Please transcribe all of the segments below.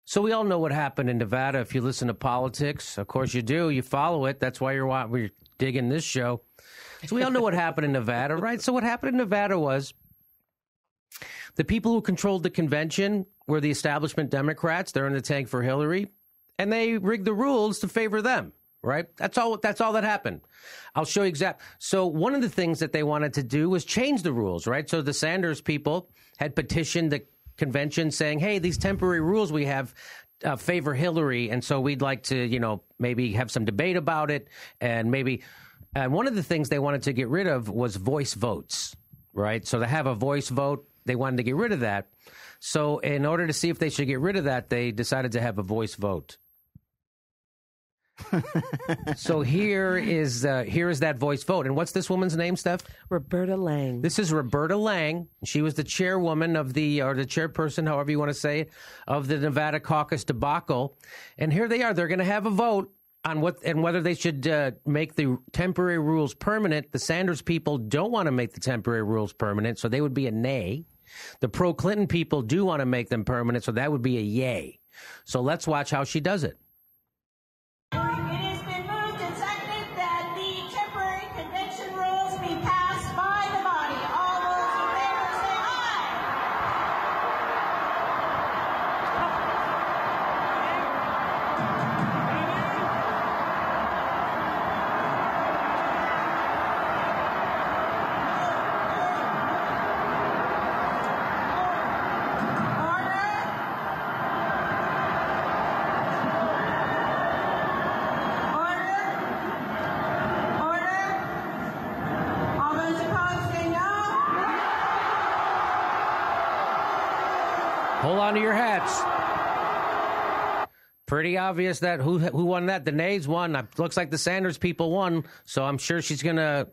So we all know what happened in Nevada. If you listen to politics, of course you do. You follow it. That's why we're digging this show. So we all know what happened in Nevada, right? So what happened in Nevada was the people who controlled the convention were the establishment Democrats. They're in the tank for Hillary, and they rigged the rules to favor them, right? That's all that happened. I'll show you exact. So one of the things that they wanted to do was change the rules, right? So the Sanders people had petitioned the convention saying, hey, these temporary rules we have favor Hillary, and so we'd like to, maybe have some debate about it, and one of the things they wanted to get rid of was voice votes, right? So to have a voice vote, they wanted to get rid of that. So in order to see if they should get rid of that, they decided to have a voice vote. So here is that voice vote. And what's this woman's name, Steph? Roberta Lange. This is Roberta Lange. She was the chairwoman or the chairperson, however you want to say it, of the Nevada caucus debacle. And here they are. They're going to have a vote on whether they should make the temporary rules permanent. The Sanders people don't want to make the temporary rules permanent, so they would be a nay. The pro-Clinton people do want to make them permanent, so that would be a yay. So let's watch how she does it. It has been moved and seconded that the temporary convention rules be passed by the body. All those in favor say Hold on to your hats. Pretty obvious that who won that? The nays won. Looks like the Sanders people won, so I'm sure she's going to...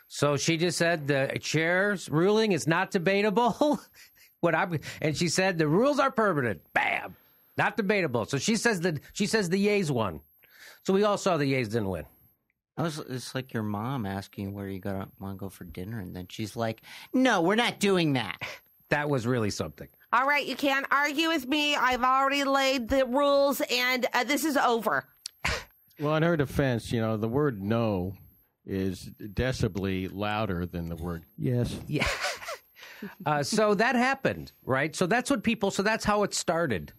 So she just said the chair's ruling is not debatable. And she said the rules are permanent. Bam, not debatable. So she says the yays won. So we all saw the yays didn't win. It's like your mom asking where you want to go for dinner, and then she's like, "No, we're not doing that." That was really something. All right, you can't argue with me. I've already laid the rules, and this is over. Well, in her defense, the word no is decibly louder than the word yes. Yeah. So that happened, right? So that's how it started.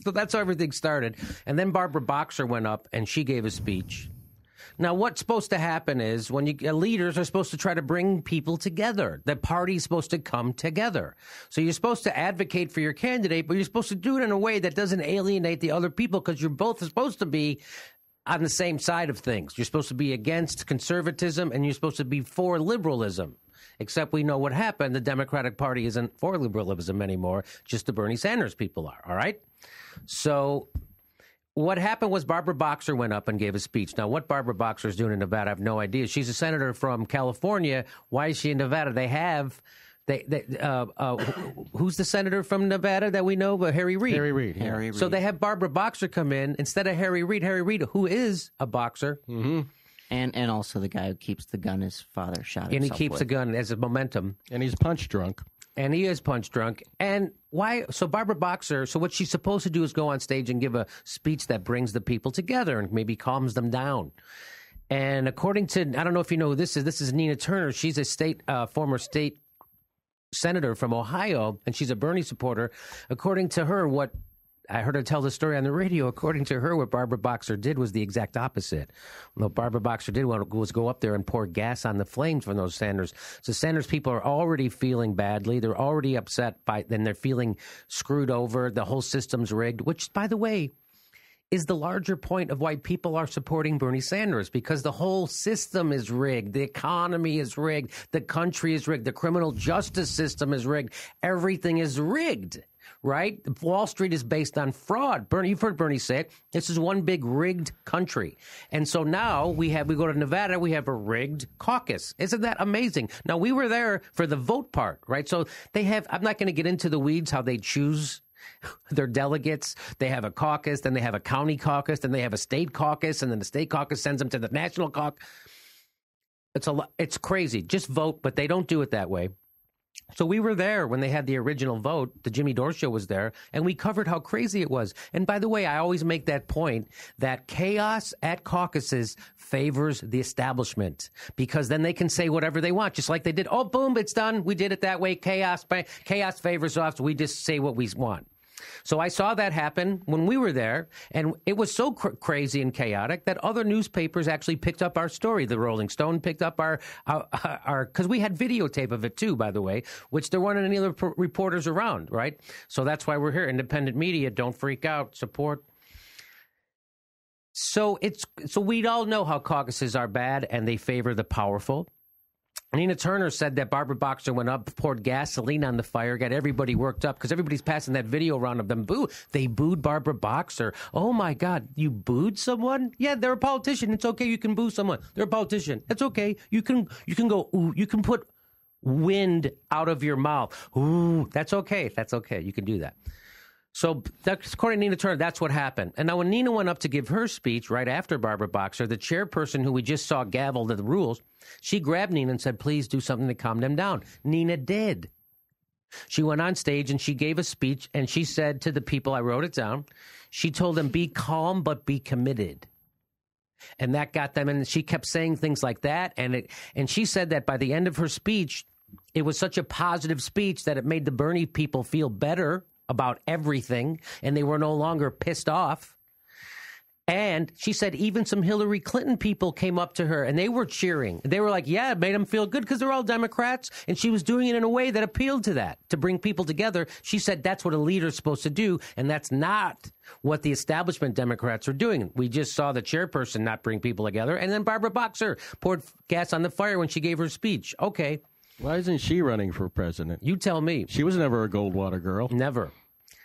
So that's how everything started. And then Barbara Boxer went up and she gave a speech. Now, what's supposed to happen is when leaders are supposed to try to bring people together. The party's supposed to come together. So you're supposed to advocate for your candidate, but you're supposed to do it in a way that doesn't alienate the other people because you're both supposed to be on the same side of things. You're supposed to be against conservatism and you're supposed to be for liberalism. Except we know what happened. The Democratic Party isn't for liberalism anymore. Just the Bernie Sanders people are. All right. So what happened was Barbara Boxer went up and gave a speech. Now, what Barbara Boxer is doing in Nevada, I have no idea. She's a senator from California. Why is she in Nevada? Who's the senator from Nevada that we know? Harry Reid. Harry Reid. So they have Barbara Boxer come in instead of Harry Reid. Harry Reid, who is a boxer. Mm-hmm. And also the guy who keeps the gun his father shot himself And he keeps with. the gun as a momentum. And he's punch drunk. And he is punch drunk. And why? So Barbara Boxer, so what she's supposed to do is go on stage and give a speech that brings the people together and maybe calms them down. And according to, I don't know if you know who this is Nina Turner. She's a former state senator from Ohio, and she's a Bernie supporter. According to her, what I heard her tell the story on the radio, according to her, what Barbara Boxer did was the exact opposite. What Barbara Boxer did was go up there and pour gas on the flames from those Sanders. So Sanders people are already feeling badly. They're already upset then they're feeling screwed over. The whole system's rigged, which, by the way, is the larger point of why people are supporting Bernie Sanders, because the whole system is rigged. The economy is rigged. The country is rigged. The criminal justice system is rigged. Everything is rigged. right? Wall Street is based on fraud. Bernie, you've heard Bernie say it. This is one big rigged country. And so now we go to Nevada, we have a rigged caucus. Isn't that amazing? Now, we were there for the vote part, right? So they have, I'm not going to get into the weeds how they choose their delegates. They have a caucus, then they have a county caucus, then they have a state caucus, and then the state caucus sends them to the national caucus. It's crazy. Just vote, but they don't do it that way. So we were there when they had the original vote. The Jimmy Dore show was there, and we covered how crazy it was. And by the way, I always make that point that chaos at caucuses favors the establishment because then they can say whatever they want, just like they did. Oh, boom, it's done. We did it that way. Chaos favors us. We just say what we want. So I saw that happen when we were there, and it was so crazy and chaotic that other newspapers actually picked up our story. The Rolling Stone picked up our because we had videotape of it too, by the way, which there weren't any other reporters around, right? So that's why we're here. Independent media, don't freak out, support. So we all know how caucuses are bad and they favor the powerful. Nina Turner said that Barbara Boxer went up, poured gasoline on the fire, got everybody worked up because everybody's passing that video around of them. They booed Barbara Boxer. Oh, my God. You booed someone? Yeah, they're a politician. It's okay. You can boo someone. They're a politician. It's okay. You can go, ooh, you can put wind out of your mouth. Ooh, that's okay. That's okay. You can do that. So according to Nina Turner, that's what happened. And now when Nina went up to give her speech right after Barbara Boxer, the chairperson who we just saw gavel to the rules, she grabbed Nina and said, please do something to calm them down. Nina did. She went on stage and she gave a speech and she said to the people, I wrote it down, she told them, be calm but be committed. And that got them, and she kept saying things like that. And she said that by the end of her speech, it was such a positive speech that it made the Bernie people feel better about everything, and they were no longer pissed off. And she said even some Hillary Clinton people came up to her, and they were cheering. They were like, yeah, it made them feel good because they're all Democrats, and she was doing it in a way that appealed to that, to bring people together. She said that's what a leader's supposed to do, and that's not what the establishment Democrats are doing. We just saw the chairperson not bring people together, and then Barbara Boxer poured gas on the fire when she gave her speech. Okay. Why isn't she running for president? You tell me. She was never a Goldwater girl. Never.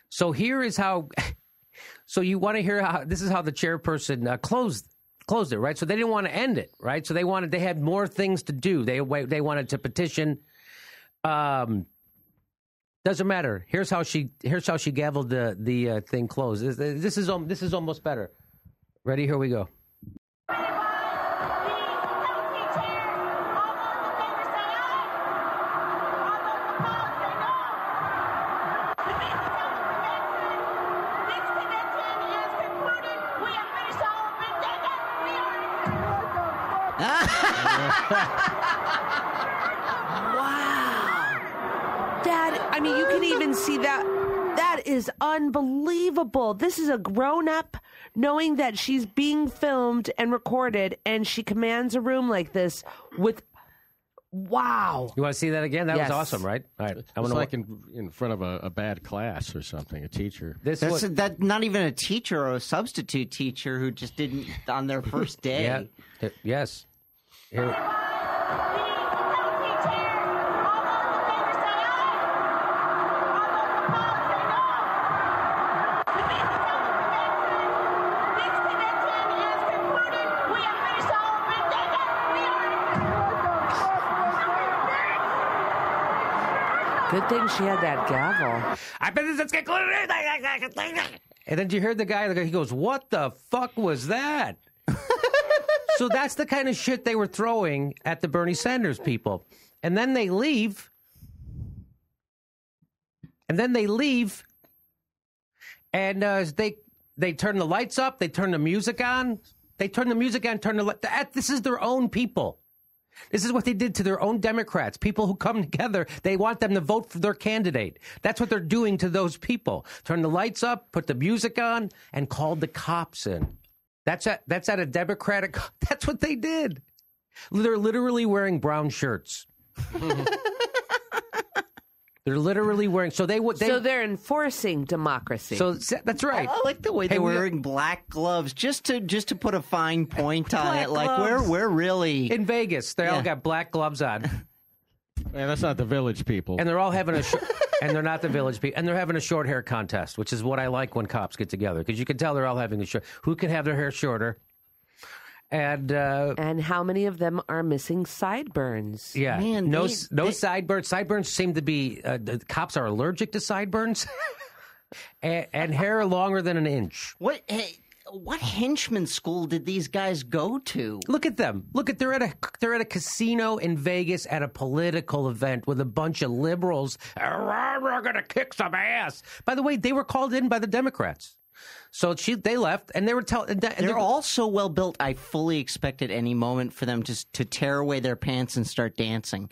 So here is how. So you want to hear how this is how the chairperson closed it, right? So they didn't want to end it, right? So they had more things to do. They wanted to petition. Doesn't matter. Here's how she gavelled the thing closed. This is almost better. Ready? Here we go. You can even see that. That is unbelievable. This is a grown-up knowing that she's being filmed and recorded, and she commands a room like this with... Wow. You want to see that again? That was awesome, right? All right. It's like in front of a bad class or something, a teacher. That's not even a teacher or a substitute teacher who just didn't on their first day. Yeah. Yes. Here. Good thing she had that gavel. I bet this get clear. And then you heard the guy, he goes, what the fuck was that? So that's the kind of shit they were throwing at the Bernie Sanders people. And then they leave. And they turn the lights up. They turn the music on. This is their own people. This is what they did to their own Democrats. People who come together, they want them to vote for their candidate. That's what they're doing to those people. Turn the lights up, put the music on, and called the cops in. That's at a Democratic... That's what they did. They're literally wearing brown shirts. They're literally wearing... So they're enforcing democracy. So that's right. I like the way they're wearing black gloves just to put a fine point on it. Like we're really... In Vegas, they all got black gloves on. Man, that's not the village people. And they're all having and they're not the village people, and they're having a short hair contest, which is what I like when cops get together, because you can tell they're all having who can have their hair shorter. And how many of them are missing sideburns? Yeah, Man, no sideburns. Sideburns seem to be the cops are allergic to sideburns, and hair longer than an inch. What henchman school did these guys go to? Look at them. They're at a casino in Vegas at a political event with a bunch of liberals. We're gonna kick some ass. By the way, they were called in by the Democrats. So they left, and they were telling. They're all so well built. I fully expected any moment for them to tear away their pants and start dancing.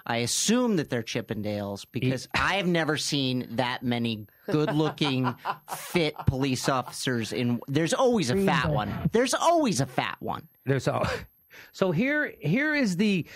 I assume that they're Chippendales because I have never seen that many good-looking, fit police officers. There's always a fat one. So here is the.